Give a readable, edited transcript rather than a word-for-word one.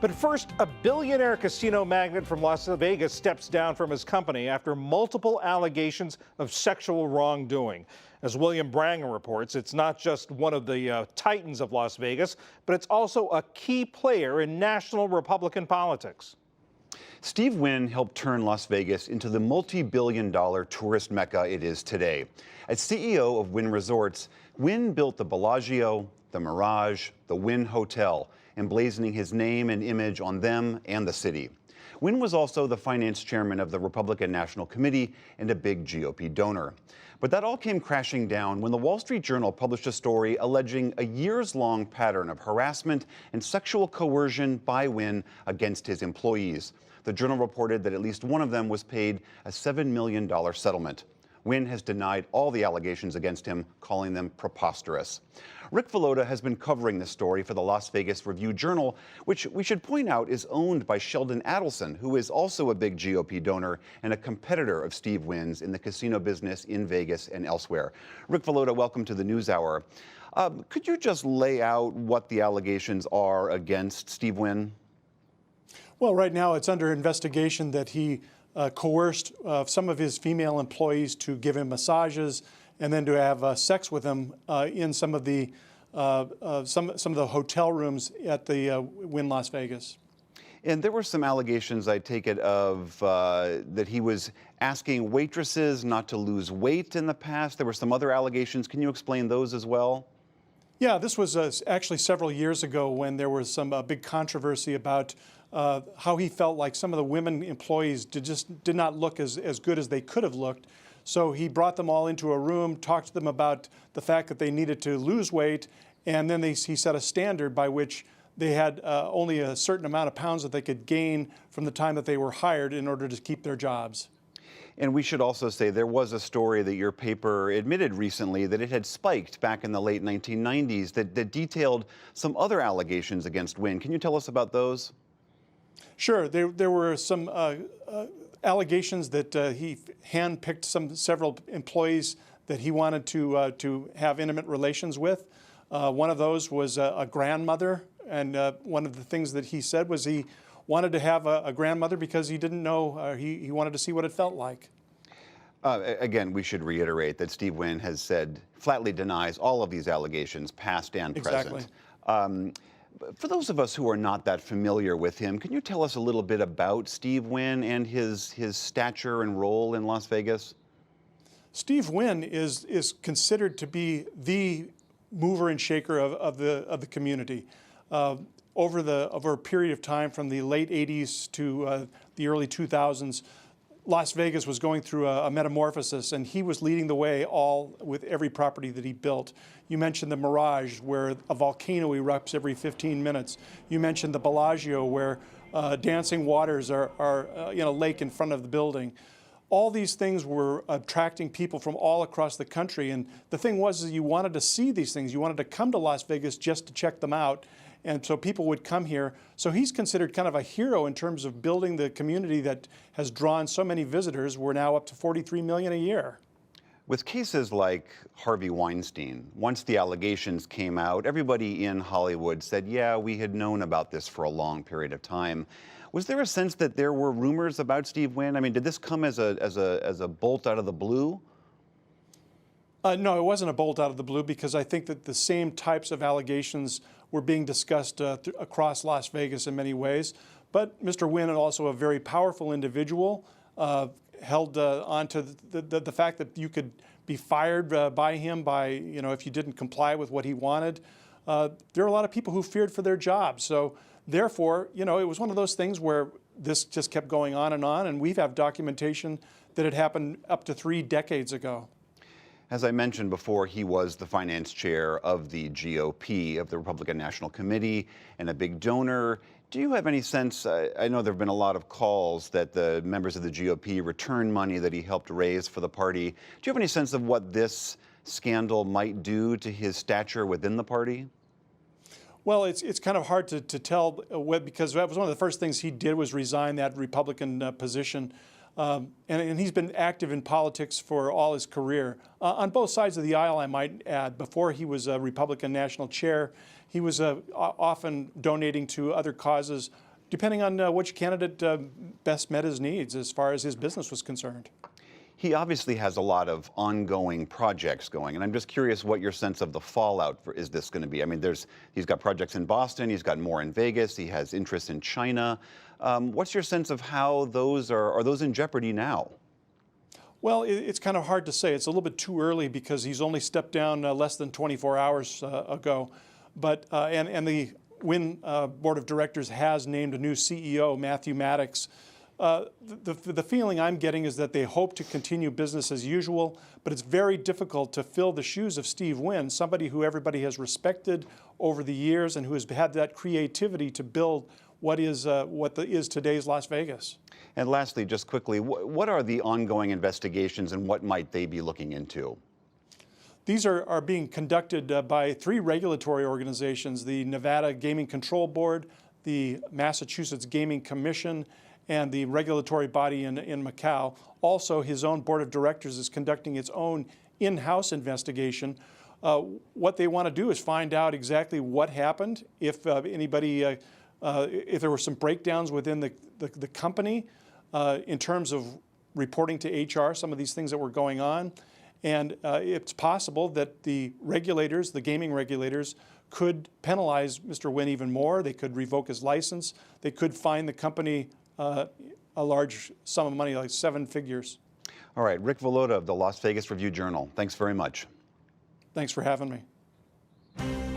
But first, a billionaire casino magnate from Las Vegas steps down from his company after multiple allegations of sexual wrongdoing. As William Branger reports, it's not just one of the titans of Las Vegas, but it's also a key player in national Republican politics. Steve Wynn helped turn Las Vegas into the multi-billion-dollar tourist mecca it is today. As CEO of Wynn Resorts, Wynn built the Bellagio, the Mirage, the Wynn Hotel, emblazoning his name and image on them and the city. Wynn was also the finance chairman of the Republican National Committee and a big GOP donor. But that all came crashing down when the Wall Street Journal published a story alleging a years-long pattern of harassment and sexual coercion by Wynn against his employees. The Journal reported that at least one of them was paid a $7 million settlement. Wynn has denied all the allegations against him, calling them preposterous. Rick Vallota has been covering this story for the Las Vegas Review-Journal, which we should point out is owned by Sheldon Adelson, who is also a big GOP donor and a competitor of Steve Wynn's in the casino business in Vegas and elsewhere. Rick Vallota, welcome to the NewsHour. Could you just lay out what the allegations are against Steve Wynn? Well, right now it's under investigation that he coerced some of his female employees to give him massages and then to have sex with him in some of the hotel rooms at the Wynn Las Vegas. And there were some allegations, I take it, of that he was asking waitresses not to lose weight in the past. There were some other allegations. Can you explain those as well? Yeah, this was actually several years ago when there was some big controversy about how he felt like some of the women employees did not look as good as they could have looked. So he brought them all into a room, talked to them about the fact that they needed to lose weight, and then he set a standard by which they had only a certain amount of pounds that they could gain from the time that they were hired in order to keep their jobs. And we should also say there was a story that your paper admitted recently that it had spiked back in the late 1990s that detailed some other allegations against Wynn. Can you tell us about those? Sure. There were some allegations that he handpicked several employees that he wanted to have intimate relations with. One of those was a grandmother, and one of the things that he said was he wanted to have a grandmother because he didn't know, he wanted to see what it felt like. Again, we should reiterate that Steve Wynn has said, flatly denies all of these allegations, past and present. Exactly. For those of us who are not that familiar with him, can you tell us a little bit about Steve Wynn and his stature and role in Las Vegas? Steve Wynn is considered to be the mover and shaker of the community. Over a period of time from the late 80s to the early 2000s, Las Vegas was going through a metamorphosis, and he was leading the way with every property that he built. You mentioned the Mirage, where a volcano erupts every 15 minutes. You mentioned the Bellagio, where dancing waters are in a lake in front of the building. All these things were attracting people from all across the country, and the thing was that you wanted to see these things. You wanted to come to Las Vegas just to check them out. And so people would come here. So he's considered kind of a hero in terms of building the community that has drawn so many visitors. We're now up to 43 million a year. With cases like Harvey Weinstein, once the allegations came out, everybody in Hollywood said, yeah, we had known about this for a long period of time. Was there a sense that there were rumors about Steve Wynn? I mean, did this come as a bolt out of the blue? No, it wasn't a bolt out of the blue, because I think that the same types of allegations were being discussed across Las Vegas in many ways. But Mr. Wynn is also a very powerful individual, held on to the fact that you could be fired by him if you didn't comply with what he wanted. There are a lot of people who feared for their jobs. So therefore, it was one of those things where this just kept going on, and we have documentation that it happened up to 3 decades ago. As I mentioned before, he was the finance chair of the GOP, of the Republican National Committee, and a big donor. Do you have any sense, I know there have been a lot of calls that the members of the GOP return money that he helped raise for the party. Do you have any sense of what this scandal might do to his stature within the party? Well, it's kind of hard to tell, because that was one of the first things he did was resign that Republican position. And he's been active in politics for all his career. On both sides of the aisle, I might add. Before he was a Republican national chair, he was often donating to other causes depending on which candidate best met his needs as far as his business was concerned. He obviously has a lot of ongoing projects going, and I'm just curious what your sense of the fallout is this going to be? I mean, he's got projects in Boston, he's got more in Vegas, he has interests in China. What's your sense of how those are those in jeopardy now? Well, it's kind of hard to say. It's a little bit too early because he's only stepped down less than 24 hours ago. But and the Wynn Board of Directors has named a new CEO, Matthew Maddox. The feeling I'm getting is that they hope to continue business as usual, but it's very difficult to fill the shoes of Steve Wynn, somebody who everybody has respected over the years and who has had that creativity to build what is today's Las Vegas. And lastly, just quickly, what are the ongoing investigations and what might they be looking into? These are being conducted by 3 regulatory organizations: the Nevada Gaming Control Board, the Massachusetts Gaming Commission, and the regulatory body in Macau. Also, his own board of directors is conducting its own in-house investigation. What they want to do is find out exactly what happened, if if there were some breakdowns within the company in terms of reporting to HR, some of these things that were going on. And it's possible that the regulators, the gaming regulators, could penalize Mr. Wynn even more. They could revoke his license. They could fine the company a large sum of money, like 7 figures. All right, Rick Valoda of the Las Vegas Review-Journal. Thanks very much. Thanks for having me.